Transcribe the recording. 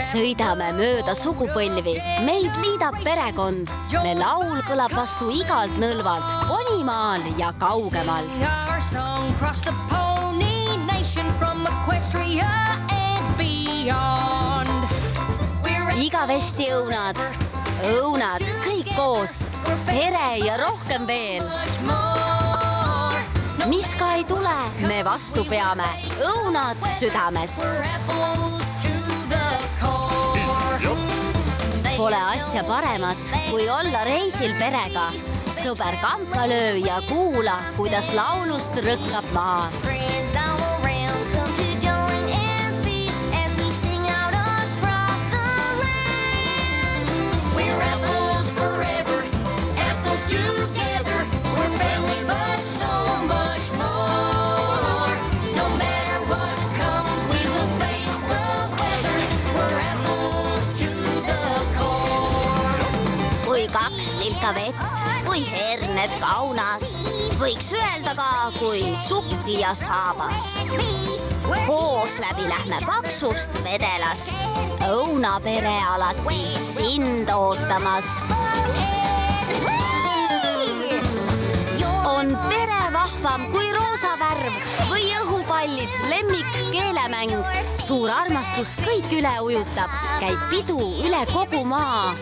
Sõidame mööda sugupõlvi, meid liidab perekond. Me laul kõlab vastu igalt nõlvalt, Ponimaal ja kaugemal. Igavesti õunad, kõik koos, pere ja rohkem veel. Mis ka ei tule, me vastu peame, õunad südames. Pole asja paremat, kui olla reisil perega. Sõber kampa löö ja kuula, kuidas laulust rõkkab maa. Kaks lilka vett või herned kaunas. Võiks öelda ka, kui sukki ja saabas. Koos läbi lähme paksust vedelast. Õunapere alati sind ootamas. On pere vahvam kui roosa värv või õhupallid, lemmik keelemäng. Suur armastus kõik üle ujutab, käib pidu üle kogu maa.